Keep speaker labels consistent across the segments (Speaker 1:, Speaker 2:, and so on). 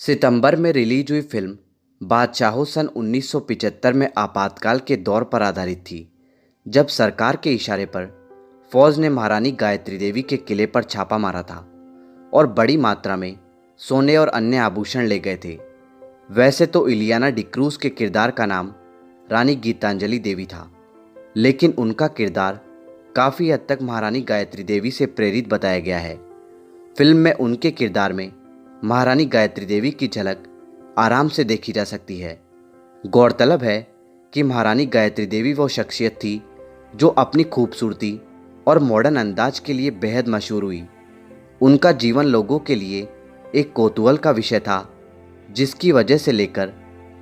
Speaker 1: सितंबर में रिलीज हुई फिल्म बादशाहो सन 1975 में आपातकाल के दौर पर आधारित थी, जब सरकार के इशारे पर फौज ने महारानी गायत्री देवी के किले पर छापा मारा था और बड़ी मात्रा में सोने और अन्य आभूषण ले गए थे। वैसे तो इलियाना डिक्रूज के किरदार का नाम रानी गीतांजलि देवी था, लेकिन उनका किरदार काफ़ी हद तक महारानी गायत्री देवी से प्रेरित बताया गया है। फिल्म में उनके किरदार में महारानी गायत्री देवी की झलक आराम से देखी जा सकती है। गौरतलब है कि महारानी गायत्री देवी वो शख्सियत थी जो अपनी खूबसूरती और मॉडर्न अंदाज के लिए बेहद मशहूर हुई। उनका जीवन लोगों के लिए एक कौतूहल का विषय था, जिसकी वजह से लेकर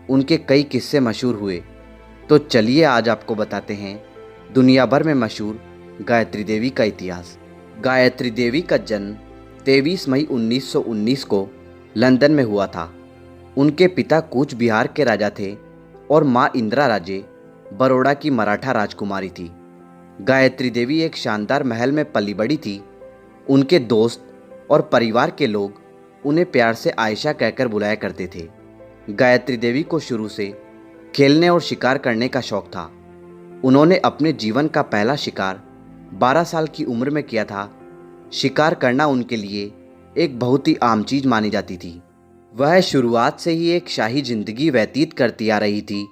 Speaker 1: उनके कई किस्से मशहूर हुए। तो चलिए आज आपको बताते हैं दुनिया भर में मशहूर गायत्री देवी का इतिहास। गायत्री देवी का जन्म 23 मई 1919 को लंदन में हुआ था। उनके पिता कूच बिहार के राजा थे और माँ इंदिरा राजे बड़ौदा की मराठा राजकुमारी थी। गायत्री देवी एक शानदार महल में पली बड़ी थी। उनके दोस्त और परिवार के लोग उन्हें प्यार से आयशा कहकर बुलाया करते थे। गायत्री देवी को शुरू से खेलने और शिकार करने का शौक था। उन्होंने अपने जीवन का पहला शिकार 12 साल की उम्र में किया था। शिकार करना उनके लिए एक बहुत ही आम चीज़ मानी जाती थी। वह शुरुआत से ही एक शाही जिंदगी व्यतीत करती आ रही थी।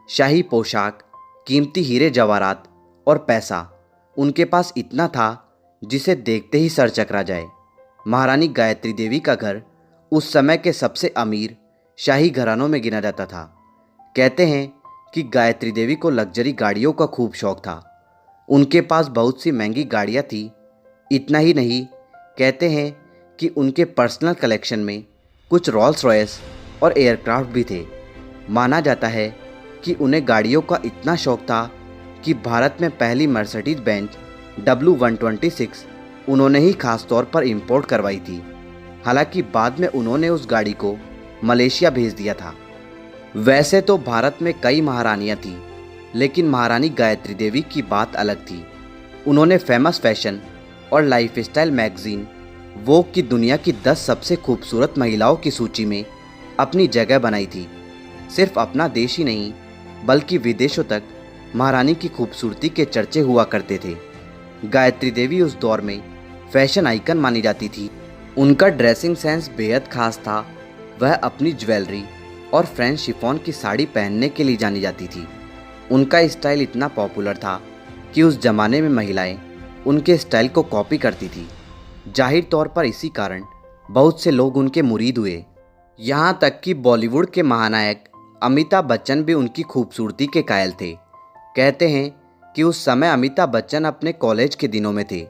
Speaker 1: शाही पोशाक, कीमती हीरे जवाहरात और पैसा उनके पास इतना था जिसे देखते ही सर चकरा जाए। महारानी गायत्री देवी का घर उस समय के सबसे अमीर शाही घरानों में गिना जाता था। कहते हैं कि गायत्री देवी को लग्जरी गाड़ियों का खूब शौक था। उनके पास बहुत सी महंगी गाड़ियाँ थी। इतना ही नहीं, कहते हैं कि उनके पर्सनल कलेक्शन में कुछ रॉल्स रॉयस और एयरक्राफ्ट भी थे। माना जाता है कि उन्हें गाड़ियों का इतना शौक था कि भारत में पहली मर्सिडीज बेंज W126 उन्होंने ही खास तौर पर इंपोर्ट करवाई थी। हालांकि बाद में उन्होंने उस गाड़ी को मलेशिया भेज दिया था। वैसे तो भारत में कई महारानियाँ थीं, लेकिन महारानी गायत्री देवी की बात अलग थी। उन्होंने फेमस फैशन और लाइफस्टाइल मैगजीन वोग की दुनिया की 10 सबसे खूबसूरत महिलाओं की सूची में अपनी जगह बनाई थी। सिर्फ अपना देश ही नहीं, बल्कि विदेशों तक महारानी की खूबसूरती के चर्चे हुआ करते थे। गायत्री देवी उस दौर में फैशन आइकन मानी जाती थी। उनका ड्रेसिंग सेंस बेहद खास था। वह अपनी ज्वेलरी और फ्रेंच शिफॉन की साड़ी पहनने के लिए जानी जाती थी। उनका स्टाइल इतना पॉपुलर था कि उस जमाने में महिलाएं उनके स्टाइल को कॉपी करती थी। जाहिर तौर पर इसी कारण बहुत से लोग उनके मुरीद हुए। यहाँ तक कि बॉलीवुड के महानायक अमिताभ बच्चन भी उनकी खूबसूरती के कायल थे। कहते हैं कि उस समय अमिताभ बच्चन अपने कॉलेज के दिनों में थे।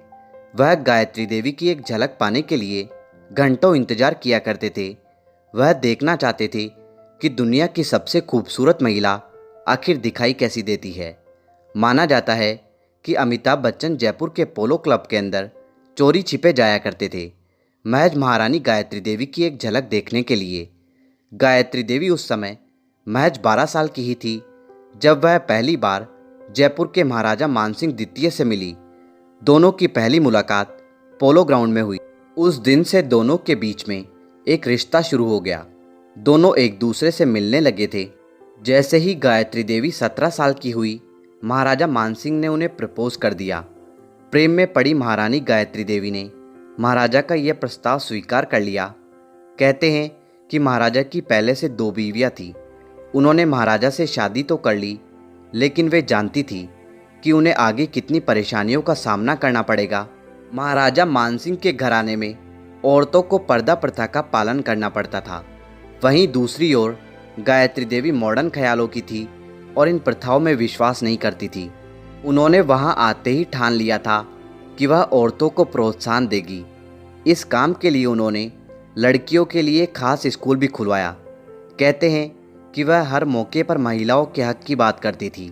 Speaker 1: वह गायत्री देवी की एक झलक पाने के लिए घंटों इंतजार किया करते थे। वह देखना चाहते थे कि दुनिया की सबसे खूबसूरत महिला आखिर दिखाई कैसी देती है। माना जाता है कि अमिताभ बच्चन जयपुर के पोलो क्लब के अंदर चोरी छिपे जाया करते थे, महज महारानी गायत्री देवी की एक झलक देखने के लिए। गायत्री देवी उस समय महज 12 साल की ही थी जब वह पहली बार जयपुर के महाराजा मानसिंह द्वितीय से मिली। दोनों की पहली मुलाकात पोलो ग्राउंड में हुई। उस दिन से दोनों के बीच में एक रिश्ता शुरू हो गया। दोनों एक दूसरे से मिलने लगे थे। जैसे ही गायत्री देवी 17 साल की हुई, महाराजा मानसिंह ने उन्हें प्रपोज कर दिया। प्रेम में पड़ी महारानी गायत्री देवी ने महाराजा का यह प्रस्ताव स्वीकार कर लिया। कहते हैं कि महाराजा की पहले से 2 बीवियाँ थीं। उन्होंने महाराजा से शादी तो कर ली, लेकिन वे जानती थी कि उन्हें आगे कितनी परेशानियों का सामना करना पड़ेगा। महाराजा मानसिंह के घराने में औरतों को पर्दा प्रथा का पालन करना पड़ता था। वहीं दूसरी ओर गायत्री देवी मॉडर्न ख्यालों की थी और इन प्रथाओं में विश्वास नहीं करती थी। उन्होंने वहां आते ही ठान लिया था कि वह औरतों को प्रोत्साहन देगी। इस काम के लिए उन्होंने लड़कियों के लिए खास स्कूल भी खुलवाया। कहते हैं कि वह हर मौके पर महिलाओं के हक की बात करती थी।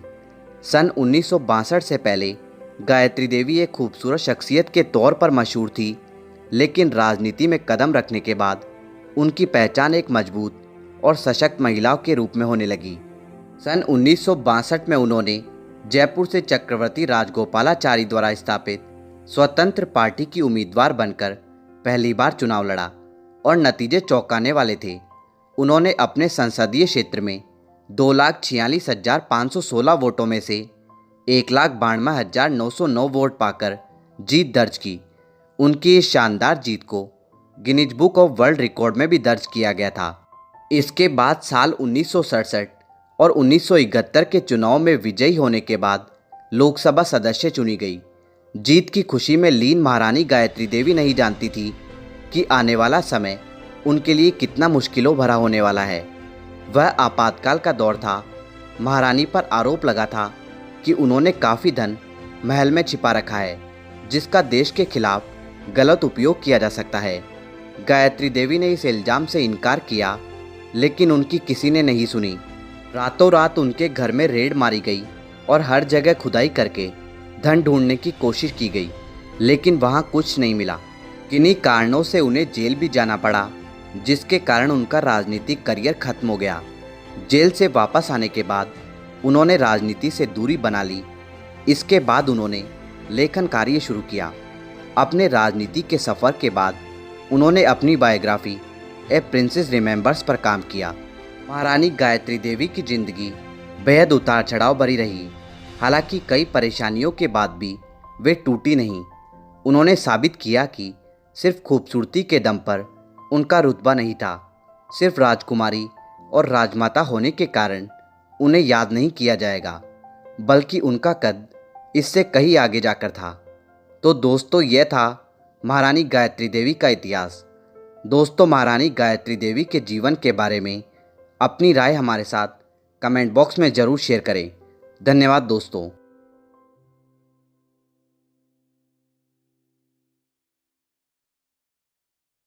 Speaker 1: सन 1962 से पहले गायत्री देवी एक खूबसूरत शख्सियत के तौर पर मशहूर थी, लेकिन राजनीति में कदम रखने के बाद उनकी पहचान एक मजबूत और सशक्त महिलाओं के रूप में होने लगी। सन 1962 में उन्होंने जयपुर से चक्रवर्ती राजगोपालाचारी द्वारा स्थापित स्वतंत्र पार्टी की उम्मीदवार बनकर पहली बार चुनाव लड़ा और नतीजे चौंकाने वाले थे। उन्होंने अपने संसदीय क्षेत्र में 2,46,516 वोटों में से 1,92,909 वोट पाकर जीत दर्ज की। उनकी इस शानदार जीत को Guinness book of world record में भी दर्ज किया गया था। इसके बाद साल 1967 और 1971 के चुनाव में विजयी होने के बाद लोकसभा सदस्य चुनी गई। जीत की खुशी में लीन महारानी गायत्री देवी नहीं जानती थी कि आने वाला समय उनके लिए कितना मुश्किलों भरा होने वाला है। वह आपातकाल का दौर था। महारानी पर आरोप लगा था कि उन्होंने काफ़ी धन महल में छिपा रखा है, जिसका देश के खिलाफ गलत उपयोग किया जा सकता है। गायत्री देवी ने इस इल्ज़ाम से इनकार किया, लेकिन उनकी किसी ने नहीं सुनी। रातों रात उनके घर में रेड मारी गई और हर जगह खुदाई करके धन ढूंढने की कोशिश की गई, लेकिन वहाँ कुछ नहीं मिला। किन्हीं कारणों से उन्हें जेल भी जाना पड़ा, जिसके कारण उनका राजनीतिक करियर खत्म हो गया। जेल से वापस आने के बाद उन्होंने राजनीति से दूरी बना ली। इसके बाद उन्होंने लेखन कार्य शुरू किया। अपने राजनीति के सफ़र के बाद उन्होंने अपनी बायोग्राफी ए प्रिंसेस रिमेंबर्स पर काम किया। महारानी गायत्री देवी की जिंदगी बेहद उतार चढ़ाव भरी रही। हालांकि कई परेशानियों के बाद भी वे टूटी नहीं। उन्होंने साबित किया कि सिर्फ खूबसूरती के दम पर उनका रुतबा नहीं था। सिर्फ राजकुमारी और राजमाता होने के कारण उन्हें याद नहीं किया जाएगा, बल्कि उनका कद इससे कहीं आगे जाकर था। तो दोस्तों, यह था महारानी गायत्री देवी का इतिहास। दोस्तों, महारानी गायत्री देवी के जीवन के बारे में अपनी राय हमारे साथ कमेंट बॉक्स में ज़रूर शेयर करें। धन्यवाद दोस्तों।